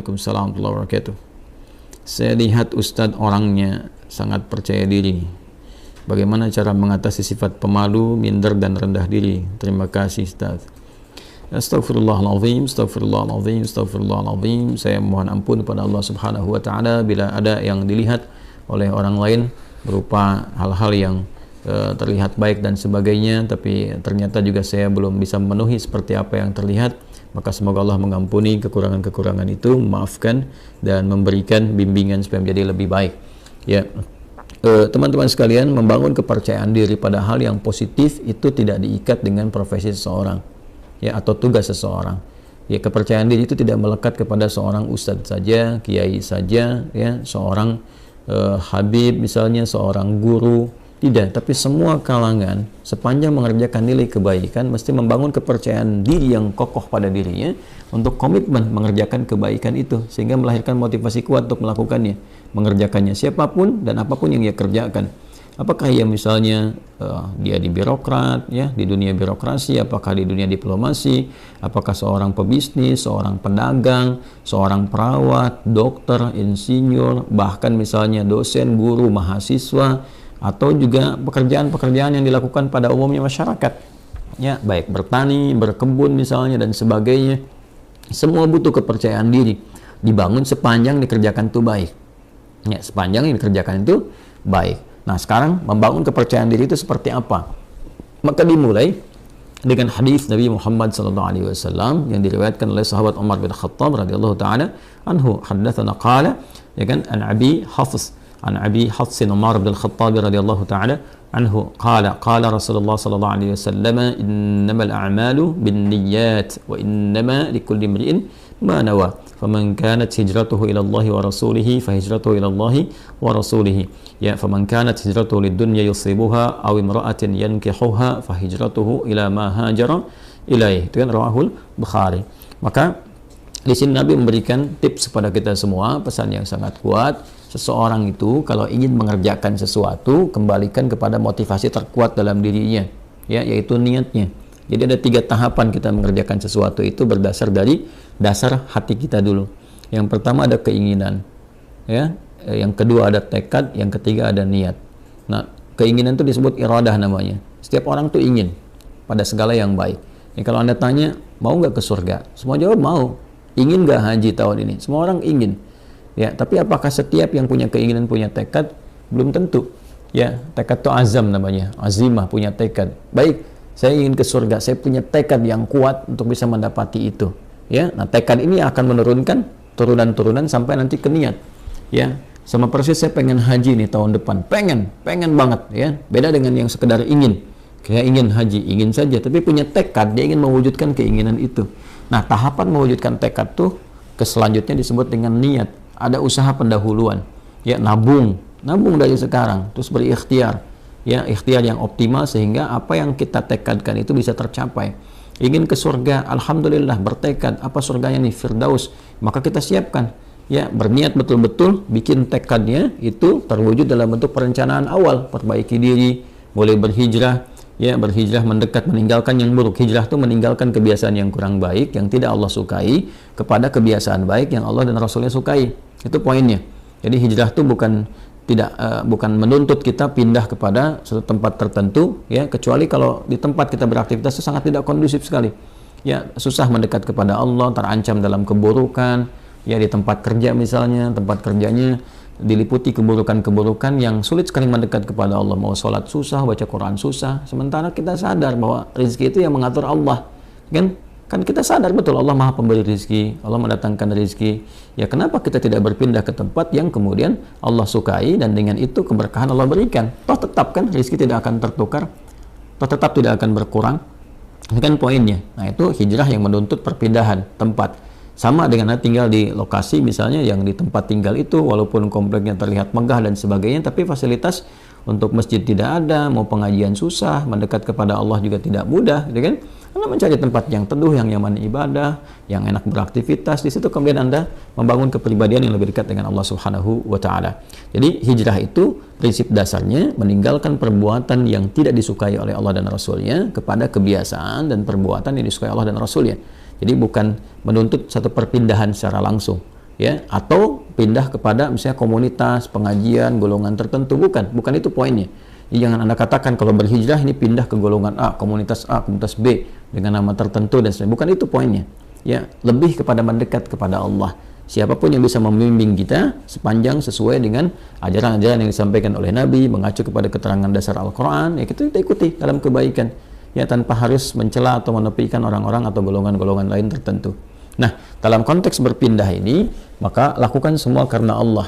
Waalaikumsalam warahmatullahi wabarakatuh. Saya lihat Ustadz orangnya sangat percaya diri. Bagaimana cara mengatasi sifat pemalu, minder, dan rendah diri? Terima kasih Ustadz. Astaghfirullahaladzim, astaghfirullahaladzim, astaghfirullahaladzim. Saya mohon ampun kepada Allah Subhanahu wa Ta'ala bila ada yang dilihat oleh orang lain berupa hal-hal yang terlihat baik dan sebagainya, tapi ternyata juga saya belum bisa memenuhi seperti apa yang terlihat. Maka semoga Allah mengampuni kekurangan-kekurangan itu, memaafkan dan memberikan bimbingan supaya menjadi lebih baik. Ya, teman-teman sekalian, membangun kepercayaan diri pada hal yang positif itu tidak diikat dengan profesi seseorang, ya, atau tugas seseorang. Ya, kepercayaan diri itu tidak melekat kepada seorang ustadz saja, kiai saja, ya, seorang habib misalnya, seorang guru. Tidak, tapi semua kalangan sepanjang mengerjakan nilai kebaikan mesti membangun kepercayaan diri yang kokoh pada dirinya untuk komitmen mengerjakan kebaikan itu, sehingga melahirkan motivasi kuat untuk melakukannya, mengerjakannya siapapun dan apapun yang ia kerjakan. Apakah ia misalnya dia di birokrat, ya, di dunia birokrasi, apakah di dunia diplomasi, apakah seorang pebisnis, seorang pedagang, seorang perawat, dokter, insinyur, bahkan misalnya dosen, guru, mahasiswa, atau juga pekerjaan-pekerjaan yang dilakukan pada umumnya masyarakat, ya, baik bertani, berkebun misalnya dan sebagainya. Semua butuh kepercayaan diri, dibangun sepanjang dikerjakan itu baik, ya, sepanjang yang dikerjakan itu baik. Nah, sekarang membangun kepercayaan diri itu seperti apa? Maka dimulai dengan hadis Nabi Muhammad SAW yang diriwayatkan oleh sahabat Umar bin Khattab radhiyallahu taala anhu, haddatsana qala, ya kan, an Abi Hafs عن أبي حفص عمر بن الخطاب رضي الله تعالى عنه قال رسول الله صلى الله عليه وسلم إنما الأعمال بالنيات وإنما لكل امرئ ما نوى فمن كانت هجرته إلى الله ورسوله فهجرته إلى الله ورسوله يا فمن كانت هجرته للدنيا يصيبها أو امرأة ينكحها فهجرته إلى ما هاجر إليه. Itu kan rawahul Bukhari. Maka di sini Nabi memberikan tips kepada kita semua, pesan yang sangat kuat. Seseorang itu kalau ingin mengerjakan sesuatu, kembalikan kepada motivasi terkuat dalam dirinya, ya, yaitu niatnya. Jadi ada 3 tahapan kita mengerjakan sesuatu itu berdasar dari dasar hati kita dulu. Yang pertama ada keinginan, ya. Yang kedua ada tekad, yang ketiga ada niat. Nah, keinginan itu disebut iradah namanya. Setiap orang tuh ingin pada segala yang baik. Ya, kalau Anda tanya, mau nggak ke surga? Semua jawab mau. Ingin nggak haji tahun ini? Semua orang ingin. Ya, tapi apakah setiap yang punya keinginan punya tekad? Belum tentu. Ya, tekad itu azam namanya, azimah, punya tekad. Baik, saya ingin ke surga, saya punya tekad yang kuat untuk bisa mendapati itu. Ya, nah tekad ini akan menurunkan turunan-turunan sampai nanti ke niat. Ya, sama persis saya pengen haji nih tahun depan, pengen banget. Ya, beda dengan yang sekedar ingin. Kayak ingin haji, ingin saja, tapi punya tekad, dia ingin mewujudkan keinginan itu. Nah, tahapan mewujudkan tekad tuh ke selanjutnya disebut dengan niat. Ada usaha pendahuluan, ya, nabung dari sekarang, terus berikhtiar, ya, ikhtiar yang optimal sehingga apa yang kita tekadkan itu bisa tercapai. Ingin ke surga, alhamdulillah, bertekad, apa surganya nih, Firdaus, maka kita siapkan, ya, berniat betul-betul, bikin tekadnya itu terwujud dalam bentuk perencanaan awal, perbaiki diri, mulai berhijrah, ya, berhijrah mendekat, meninggalkan yang buruk. Hijrah itu meninggalkan kebiasaan yang kurang baik, yang tidak Allah sukai, kepada kebiasaan baik yang Allah dan Rasulnya sukai. Itu poinnya. Jadi hijrah itu bukan menuntut kita pindah kepada suatu tempat tertentu, ya, kecuali kalau di tempat kita beraktivitas itu sangat tidak kondusif sekali. Ya, susah mendekat kepada Allah, terancam dalam keburukan. Ya, di tempat kerja misalnya, tempat kerjanya diliputi keburukan-keburukan yang sulit sekali mendekat kepada Allah. Mau sholat susah, baca Quran susah, sementara kita sadar bahwa rezeki itu yang mengatur Allah, kan kita sadar betul Allah Maha Pemberi rezeki, Allah mendatangkan rezeki. Ya, kenapa kita tidak berpindah ke tempat yang kemudian Allah sukai dan dengan itu keberkahan Allah berikan? Toh tetap kan rezeki tidak akan tertukar, toh tetap tidak akan berkurang. Ini kan poinnya. Nah, itu hijrah yang menuntut perpindahan tempat. Sama dengan tinggal di lokasi misalnya yang di tempat tinggal itu walaupun kompleknya terlihat megah dan sebagainya, tapi fasilitas untuk masjid tidak ada, mau pengajian susah, mendekat kepada Allah juga tidak mudah, gitu kan? Anda mencari tempat yang teduh, yang nyaman ibadah, yang enak beraktivitas, di situ kemudian Anda membangun kepribadian yang lebih dekat dengan Allah Subhanahu wa Ta'ala. Jadi hijrah itu prinsip dasarnya meninggalkan perbuatan yang tidak disukai oleh Allah dan Rasulnya kepada kebiasaan dan perbuatan yang disukai Allah dan Rasulnya. Jadi bukan menuntut satu perpindahan secara langsung, ya, atau pindah kepada misalnya komunitas, pengajian, golongan tertentu. Bukan itu poinnya. Jadi jangan Anda katakan kalau berhijrah ini pindah ke golongan A, komunitas B dengan nama tertentu dan sebagainya. Bukan itu poinnya. Ya, lebih kepada mendekat kepada Allah. Siapapun yang bisa membimbing kita sepanjang sesuai dengan ajaran-ajaran yang disampaikan oleh Nabi, mengacu kepada keterangan dasar Al-Quran, ya kita ikuti dalam kebaikan, ya tanpa harus mencela atau menepikan orang-orang atau golongan-golongan lain tertentu. Nah, dalam konteks berpindah ini, maka lakukan semua karena Allah.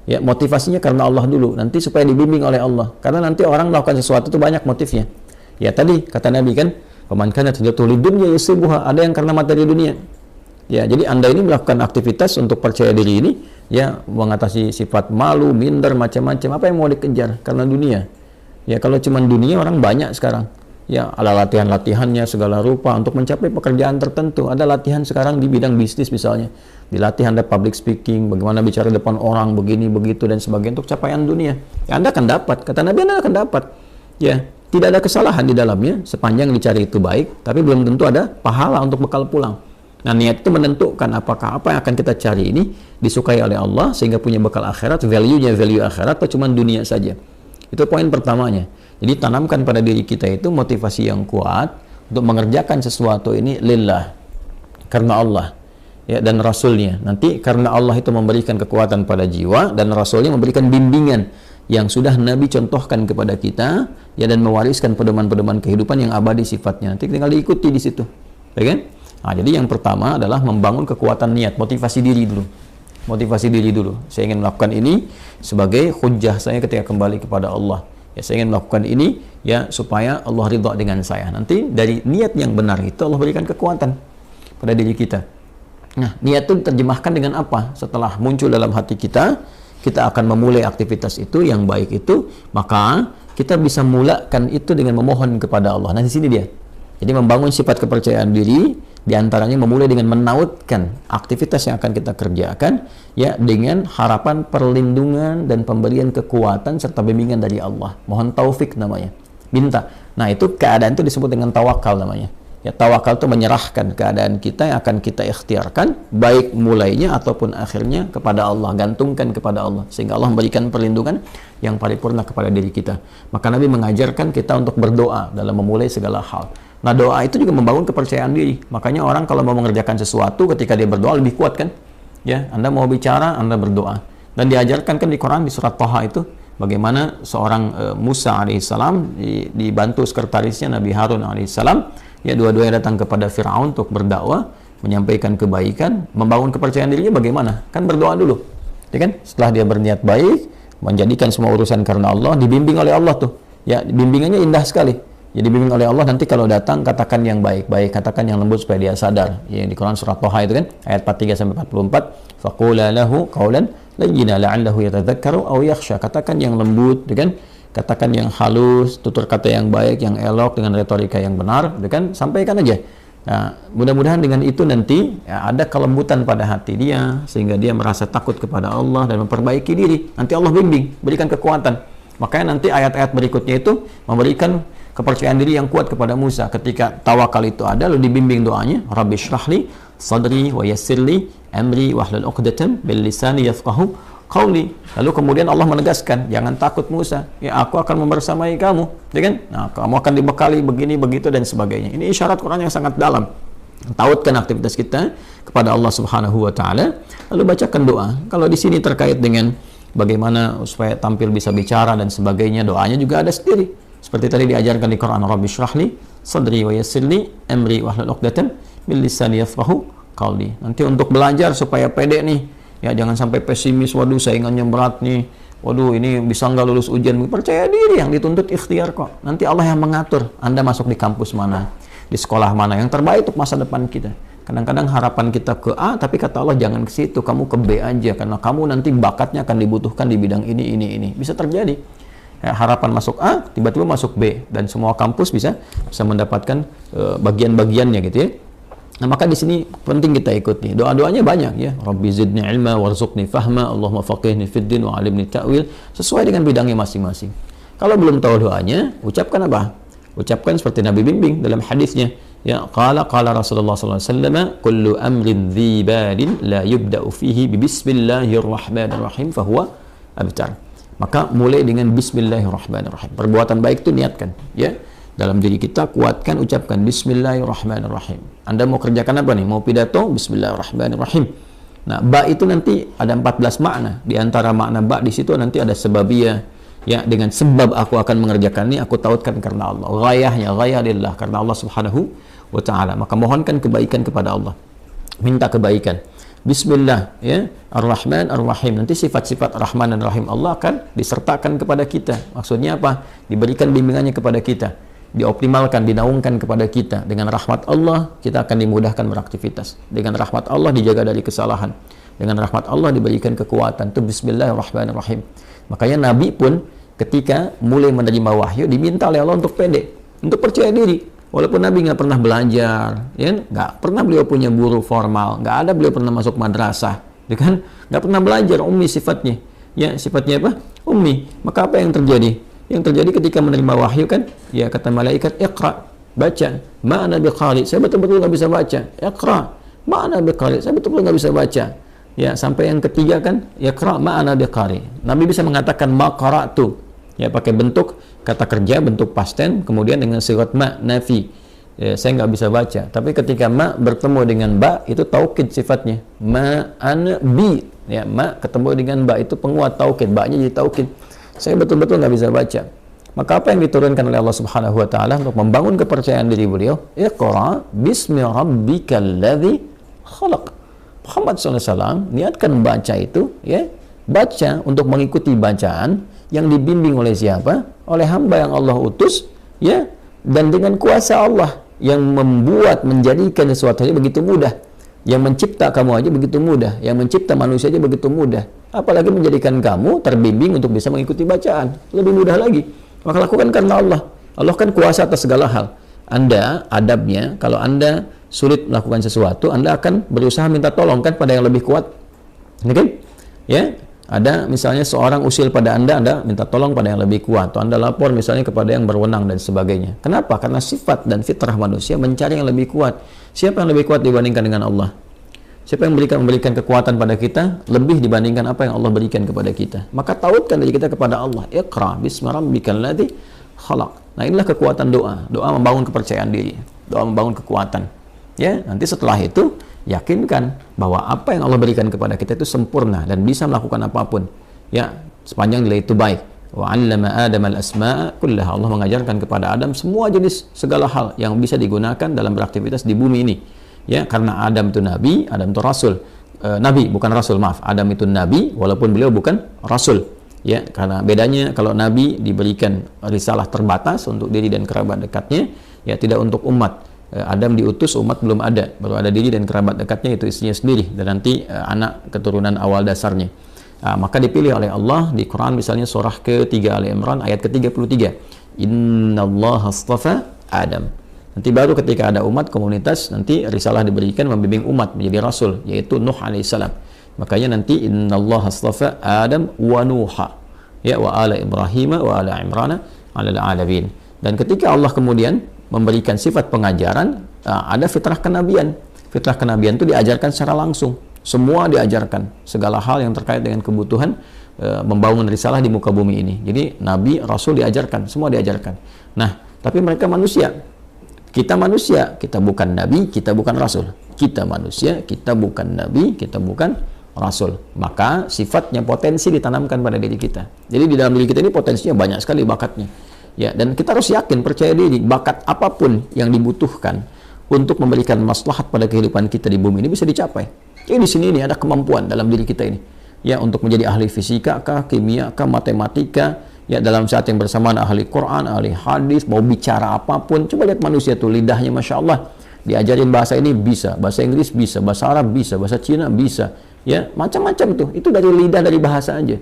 Ya, motivasinya karena Allah dulu, nanti supaya dibimbing oleh Allah. Karena nanti orang melakukan sesuatu itu banyak motifnya. Ya tadi kata Nabi kan, "Faman kana hijratuhu lidunya yusibuha", ada yang karena materi dunia. Ya, jadi Anda ini melakukan aktivitas untuk percaya diri ini, ya mengatasi sifat malu, minder, macam-macam. Apa yang mau dikejar? Karena dunia. Ya, kalau cuma dunia orang banyak sekarang. Ya, ada latihan-latihannya segala rupa untuk mencapai pekerjaan tertentu. Ada latihan sekarang di bidang bisnis misalnya. Dilatih Anda public speaking, bagaimana bicara depan orang, begini, begitu, dan sebagainya untuk capaian dunia. Ya, Anda akan dapat. Kata Nabi, Anda akan dapat. Ya, tidak ada kesalahan di dalamnya, sepanjang dicari itu baik, tapi belum tentu ada pahala untuk bekal pulang. Nah, niat itu menentukan apakah apa yang akan kita cari ini disukai oleh Allah sehingga punya bekal akhirat, value-nya value akhirat, atau cuma dunia saja. Itu poin pertamanya. Jadi tanamkan pada diri kita itu motivasi yang kuat untuk mengerjakan sesuatu ini lillah, karena Allah, ya, dan Rasulnya. Nanti karena Allah itu memberikan kekuatan pada jiwa dan Rasulnya memberikan bimbingan yang sudah Nabi contohkan kepada kita, ya, dan mewariskan pedoman-pedoman kehidupan yang abadi sifatnya. Nanti tinggal diikuti di situ, ya kan? Nah, jadi yang pertama adalah membangun kekuatan niat, motivasi diri dulu. Motivasi diri dulu. Saya ingin melakukan ini sebagai hujjah saya ketika kembali kepada Allah. Ya, saya ingin melakukan ini ya supaya Allah ridha dengan saya. Nanti dari niat yang benar itu Allah berikan kekuatan pada diri kita. Nah, niat itu diterjemahkan dengan apa? Setelah muncul dalam hati kita, kita akan memulai aktivitas itu yang baik itu, maka kita bisa mulakan itu dengan memohon kepada Allah. Nah, di sini dia. Jadi membangun sifat kepercayaan diri, diantaranya memulai dengan menautkan aktivitas yang akan kita kerjakan, ya, dengan harapan perlindungan dan pemberian kekuatan serta bimbingan dari Allah. Mohon taufik namanya, minta. Nah, itu keadaan itu disebut dengan tawakal namanya. Ya, tawakal itu menyerahkan keadaan kita yang akan kita ikhtiarkan, baik mulainya ataupun akhirnya kepada Allah, gantungkan kepada Allah, sehingga Allah memberikan perlindungan yang paripurna kepada diri kita. Maka Nabi mengajarkan kita untuk berdoa dalam memulai segala hal. Nah, doa itu juga membangun kepercayaan diri. Makanya orang kalau mau mengerjakan sesuatu ketika dia berdoa lebih kuat kan? Ya, Anda mau bicara, Anda berdoa. Dan diajarkan kan di Quran di surat Thaha itu bagaimana seorang Musa alaihissalam dibantu sekretarisnya Nabi Harun alaihissalam, ya, dua-duanya datang kepada Firaun untuk berdakwah, menyampaikan kebaikan, membangun kepercayaan dirinya bagaimana? Kan berdoa dulu. Ya kan? Setelah dia berniat baik, menjadikan semua urusan karena Allah, dibimbing oleh Allah tuh. Ya, bimbingannya indah sekali. Jadi bimbing oleh Allah, nanti kalau datang katakan yang baik-baik, katakan yang lembut supaya dia sadar. Ya, di Quran surat Thaha itu kan ayat 43 sampai 44, faqula lahu qawlan layyina la'allahu yatadzakkaru aw yakhsha. Katakan yang lembut, ya kan? Katakan yang halus, tutur kata yang baik, yang elok dengan retorika yang benar, ya kan? Sampaikan aja. Nah, mudah-mudahan dengan itu nanti ya, ada kelembutan pada hati dia sehingga dia merasa takut kepada Allah dan memperbaiki diri. Nanti Allah bimbing, berikan kekuatan. Makanya nanti ayat-ayat berikutnya itu memberikan kepercayaan diri yang kuat kepada Musa ketika tawakal itu ada, lalu dibimbing doanya, Rabbi shrahli sadri wa yassirli amri wahlul 'uqdatam bil lisani yafqahu qawli. Lalu kemudian Allah menegaskan, jangan takut Musa, ya aku akan membersamai kamu, ya kan? Nah, kamu akan dibekali begini begitu dan sebagainya. Ini isyarat Quran yang sangat dalam. Tautkan aktivitas kita kepada Allah Subhanahu wa taala, lalu bacakan doa. Kalau di sini terkait dengan bagaimana supaya tampil bisa bicara dan sebagainya, doanya juga ada sendiri. Seperti tadi diajarkan di Quran, Rabbi shrahli sadri wa yassirli amri wahlul 'uqdatam min lisani yafqahu qawli. Nanti untuk belajar supaya pede nih, ya jangan sampai pesimis, waduh saingannya berat nih, waduh ini bisa nggak lulus ujian. Percaya diri, yang dituntut ikhtiar kok. Nanti Allah yang mengatur Anda masuk di kampus mana, di sekolah mana yang terbaik untuk masa depan kita. Kadang-kadang harapan kita ke A, tapi kata Allah jangan ke situ, kamu ke B aja, karena kamu nanti bakatnya akan dibutuhkan di bidang ini. Bisa terjadi. Ya, harapan masuk A, tiba-tiba masuk B, dan semua kampus bisa mendapatkan bagian-bagiannya gitu ya. Nah, maka di sini penting kita ikuti. Doa-doanya banyak ya. Rabbi zidni ilma warzuqni fahma, Allahumma faqihni fid din wa 'allimni ta'wil, sesuai dengan bidangnya masing-masing. Kalau belum tahu doanya, ucapkan apa? Ucapkan seperti Nabi bimbing dalam hadisnya. Ya, qala Rasulullah sallallahu alaihi wasallam, kullu amrin dhi balin la yubda'u fihi bi bismillahirrahmanirrahim fahuwa abtar. Maka mulai dengan bismillahirrahmanirrahim. Perbuatan baik itu niatkan, ya. Dalam diri kita kuatkan, ucapkan bismillahirrahmanirrahim. Anda mau kerjakan apa nih? Mau pidato? Bismillahirrahmanirrahim. Nah, ba itu nanti ada 14 makna. Di antara makna ba di situ nanti ada sebabiyah. Ya, dengan sebab aku akan mengerjakan ini, aku tautkan karena Allah. Ghayahnya, ghayah lillah, karena Allah subhanahu wa ta'ala. Maka mohonkan kebaikan kepada Allah. Minta kebaikan. Bismillah, ya, Ar-Rahman, Ar-Rahim. Nanti sifat-sifat Rahman dan Rahim Allah akan disertakan kepada kita. Maksudnya apa? Diberikan bimbingannya kepada kita. Dioptimalkan, dinaungkan kepada kita. Dengan rahmat Allah, kita akan dimudahkan beraktivitas. Dengan rahmat Allah, dijaga dari kesalahan. Dengan rahmat Allah, diberikan kekuatan. Itu Bismillahirrahmanirrahim. Makanya Nabi pun ketika mulai menerima wahyu diminta oleh Allah untuk pede, untuk percaya diri. Walaupun Nabi nggak pernah belajar, ya, nggak pernah beliau punya guru formal, nggak ada beliau pernah masuk madrasah, ya kan? Nggak pernah belajar, ummi sifatnya. Ya, sifatnya apa? Ummi. Maka apa yang terjadi? Yang terjadi ketika menerima wahyu kan, ya kata malaikat, iqra, baca. Ma'ana biqari, saya betul-betul nggak bisa baca. Iqra, ma'ana biqari, saya betul-betul nggak bisa baca. Ya, sampai yang ketiga kan, iqra ma'ana biqari. Nabi bisa mengatakan ma qara'tu. Ya, pakai bentuk kata kerja, bentuk past tense, kemudian dengan sigat ma nafi. Ya, saya nggak bisa baca. Tapi ketika ma bertemu dengan ba, itu taukid sifatnya. Ma ana bi. Ya, ma ketemu dengan ba, itu penguat taukid. Ba-nya jadi taukid. Saya betul-betul nggak bisa baca. Maka apa yang diturunkan oleh Allah Subhanahu wa taala untuk membangun kepercayaan diri beliau? Iqra bismi rabbikal ladzi khalaq. Muhammad SAW niatkan baca itu, ya, baca untuk mengikuti bacaan yang dibimbing oleh siapa? Oleh hamba yang Allah utus, ya, dan dengan kuasa Allah yang membuat, menjadikan sesuatu aja begitu mudah. Yang mencipta kamu aja begitu mudah, yang mencipta manusia aja begitu mudah. Apalagi menjadikan kamu terbimbing untuk bisa mengikuti bacaan, lebih mudah lagi. Maka lakukan karena Allah. Allah kan kuasa atas segala hal. Anda, adabnya, kalau Anda sulit melakukan sesuatu, Anda akan berusaha minta tolong kan pada yang lebih kuat. Oke? Ya, ada misalnya seorang usil pada Anda minta tolong pada yang lebih kuat, atau Anda lapor misalnya kepada yang berwenang dan sebagainya. Kenapa? Karena sifat dan fitrah manusia mencari yang lebih kuat. Siapa yang lebih kuat dibandingkan dengan Allah? Siapa yang memberikan kekuatan pada kita lebih dibandingkan apa yang Allah berikan kepada kita? Maka tautkan diri kita kepada Allah. Iqra bismi rabbikal ladzi khalaq. Nah, inilah kekuatan doa. Doa membangun kepercayaan diri. Doa membangun kekuatan. Ya, nanti setelah itu yakinkan bahwa apa yang Allah berikan kepada kita itu sempurna dan bisa melakukan apapun. Ya, sepanjang nilai itu baik. Wa 'allama Adam al-asma'a kullaha. Allah mengajarkan kepada Adam semua jenis segala hal yang bisa digunakan dalam beraktivitas di bumi ini. Ya, karena Adam itu nabi, Adam itu rasul. Nabi bukan rasul, maaf. Adam itu nabi walaupun beliau bukan rasul. Ya, karena bedanya kalau nabi diberikan risalah terbatas untuk diri dan kerabat dekatnya, ya tidak untuk umat. Adam diutus, umat belum ada, baru ada diri dan kerabat dekatnya, itu istrinya sendiri dan nanti anak keturunan awal dasarnya. Maka dipilih oleh Allah di Quran misalnya surah ke-3 Ali Imran ayat ke-33. Innallaha astafa Adam. Nanti baru ketika ada umat, komunitas, nanti risalah diberikan membimbing umat menjadi rasul, yaitu Nuh alaihissalam. Makanya nanti innallaha astafa Adam wa Nuha, ya, wa ala Ibrahim wa ala Imran ala alamin. Dan ketika Allah kemudian memberikan sifat pengajaran, ada fitrah kenabian. Fitrah kenabian itu diajarkan secara langsung. Semua diajarkan, segala hal yang terkait dengan kebutuhan membangun risalah di muka bumi ini. Jadi nabi, rasul diajarkan, semua diajarkan. Nah, tapi mereka manusia. Kita manusia, kita bukan nabi, kita bukan rasul. Kita manusia, kita bukan nabi, kita bukan rasul. Maka sifatnya potensi ditanamkan pada diri kita. Jadi di dalam diri kita ini potensinya banyak sekali bakatnya. Ya, dan kita harus yakin, percaya diri, bakat apapun yang dibutuhkan untuk memberikan maslahat pada kehidupan kita di bumi ini bisa dicapai. Jadi di sini ini ada kemampuan dalam diri kita ini. Ya, untuk menjadi ahli fisika kah, kimia kah, matematika, ya dalam saat yang bersamaan ahli Quran, ahli hadis, mau bicara apapun. Coba lihat manusia tuh, lidahnya Masya Allah. Diajarin bahasa ini bisa, bahasa Inggris bisa, bahasa Arab bisa, bahasa Cina bisa. Ya, macam-macam tuh. Itu dari lidah, dari bahasa aja.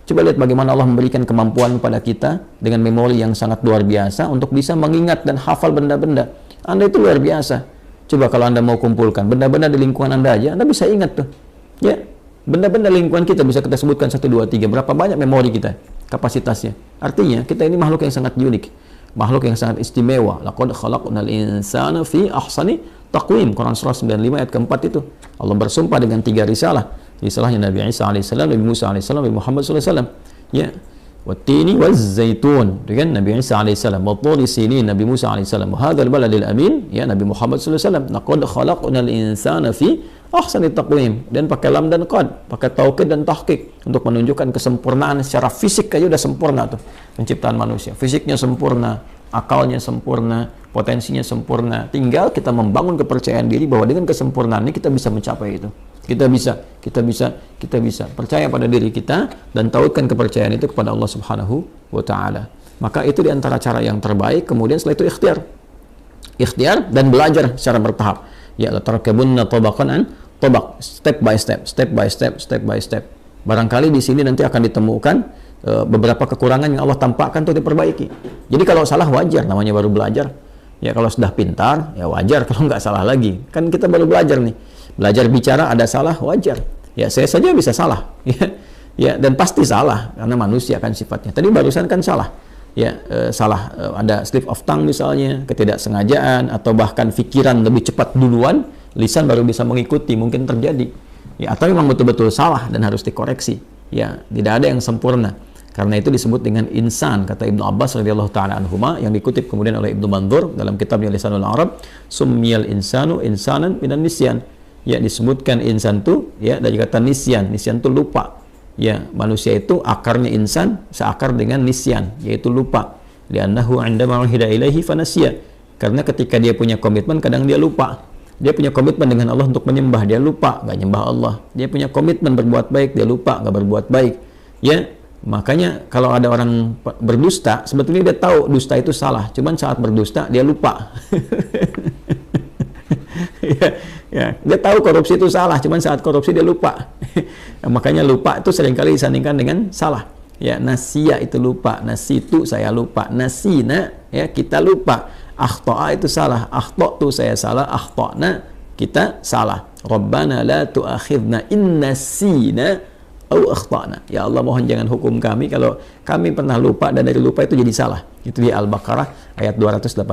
Coba lihat bagaimana Allah memberikan kemampuan kepada kita dengan memori yang sangat luar biasa untuk bisa mengingat dan hafal benda-benda. Anda itu luar biasa. Coba kalau Anda mau kumpulkan benda-benda di lingkungan Anda aja, Anda bisa ingat tuh. Ya, benda-benda lingkungan kita bisa kita sebutkan 1, 2, 3. Berapa banyak memori kita, kapasitasnya. Artinya, kita ini makhluk yang sangat unik. makhluk yang sangat istimewa. Laqad khalaqnal insana fi ahsani taqwim. Quran surah 95 ayat keempat itu. Allah bersumpah dengan 3 risalah. Risalahnya Nabi Isa alaihissalam, Nabi Musa alaihissalam, Nabi Muhammad sallallahu alaihi wasallam. Ya. Wattini wazzaitun, dengan Nabi Isa alaihissalam, watturi sinin Nabi Musa alaihissalam, hadzal baladil amin, ya Nabi Muhammad sallallahu alaihi wasallam. Laqad khalaqnal insana fi ahsani taqwim, dan pakai lam dan qad, pakai taukid dan tahqiq untuk menunjukkan kesempurnaan secara fisik aja udah sempurna tuh penciptaan manusia. Fisiknya sempurna, akalnya sempurna, potensinya sempurna. Tinggal kita membangun kepercayaan diri bahwa dengan kesempurnaan ini kita bisa mencapai itu. Kita bisa percaya pada diri kita dan tautkan kepercayaan itu kepada Allah Subhanahu wa taala. Maka itu diantara cara yang terbaik. Kemudian setelah itu ikhtiar dan belajar secara bertahap. Ya, la tarakabunna tabaqan an tabaq, step by step. Barangkali di sini nanti akan ditemukan beberapa kekurangan yang Allah tampakkan untuk diperbaiki. Jadi kalau salah wajar, namanya baru belajar. Ya kalau sudah pintar ya wajar kalau nggak salah lagi. Kan kita baru belajar nih. Belajar bicara ada salah wajar. Ya saya saja bisa salah. Ya dan pasti salah karena manusia kan sifatnya. Tadi barusan kan salah. Ya salah ada slip of tongue misalnya, ketidaksengajaan atau bahkan pikiran lebih cepat duluan, lisan baru bisa mengikuti, mungkin terjadi. Ya atau memang betul-betul salah dan harus dikoreksi. Ya tidak ada yang sempurna. Karena itu disebut dengan insan, kata Ibnu Abbas radhiyallahu taala anhuma, yang dikutip kemudian oleh Ibnu Mandzur dalam kitabnya Lisanul Arab, summiyal insanu insanan minan nisyan. Ya disebutkan insan itu ya dari kata nisyan. Nisyan itu lupa. Ya manusia itu akarnya insan seakar dengan nisyan, yaitu lupa. Li'annahu 'indama uhida ilaihi fanasiya. Karena ketika dia punya komitmen kadang dia lupa. Dia punya komitmen dengan Allah untuk menyembah, dia lupa nggak nyembah Allah. Dia punya komitmen berbuat baik, dia lupa nggak berbuat baik. Ya makanya kalau ada orang berdusta, sebetulnya dia tahu dusta itu salah, cuman saat berdusta dia lupa. Ya, dia tahu korupsi itu salah, cuman saat korupsi dia lupa. Makanya lupa itu seringkali disandingkan dengan salah. Ya, nasiya itu lupa, nasitu saya lupa, nasina ya kita lupa, akhta'a itu salah, akhta'tu saya salah, akhta'na kita salah. Rabbana la tu'akhidna in nasina au akhta'na. Ya Allah mohon jangan hukum kami kalau kami pernah lupa dan dari lupa itu jadi salah. Itu di Al-Baqarah ayat 286.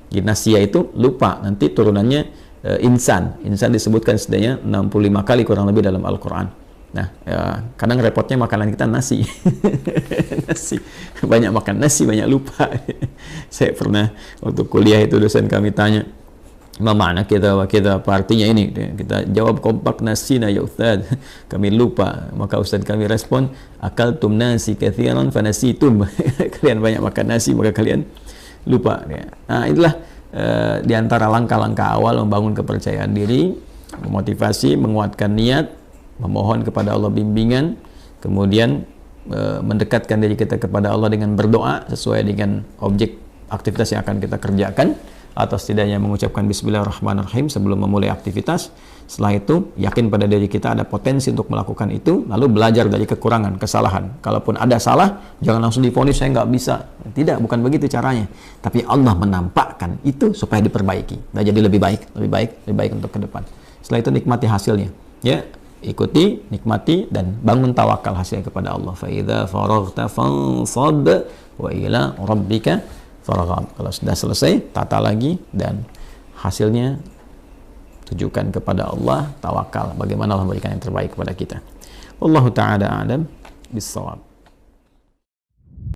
Jadi nasiya itu lupa, nanti turunannya insan disebutkan setidaknya 65 kali kurang lebih dalam Al-Quran. Nah, ya, kadang repotnya makanan kita nasi. Nasi. Banyak makan nasi, banyak lupa. Saya pernah waktu kuliah itu dosen kami tanya, mana kita apa artinya ini? Kita jawab kompak nasina ya Ustaz. Kami lupa. Maka Ustaz kami respon, akaltum nasi katsiran fanasitum. Kalian banyak makan nasi maka kalian lupa. Nah, itulah di antara langkah-langkah awal membangun kepercayaan diri, memotivasi, menguatkan niat, memohon kepada Allah bimbingan, kemudian mendekatkan diri kita kepada Allah dengan berdoa sesuai dengan objek aktivitas yang akan kita kerjakan, atau setidaknya mengucapkan Bismillahirrahmanirrahim sebelum memulai aktivitas. Setelah itu yakin pada diri kita ada potensi untuk melakukan itu, lalu belajar dari kekurangan, kesalahan. Kalaupun ada salah, jangan langsung divonis saya nggak bisa. Tidak, bukan begitu caranya. Tapi Allah menampakkan itu supaya diperbaiki, dan jadi lebih baik untuk ke depan. Setelah itu nikmati hasilnya. Ya, ikuti, nikmati, dan bangun tawakal hasilnya kepada Allah. Fa idza faraghta fansab wa ila rabbika farghab. Kalau sudah selesai, tata lagi dan hasilnya tujukan kepada Allah, tawakal. Bagaimana Allah memberikan yang terbaik kepada kita. Wallahu ta'ala a'lam bis-shawab.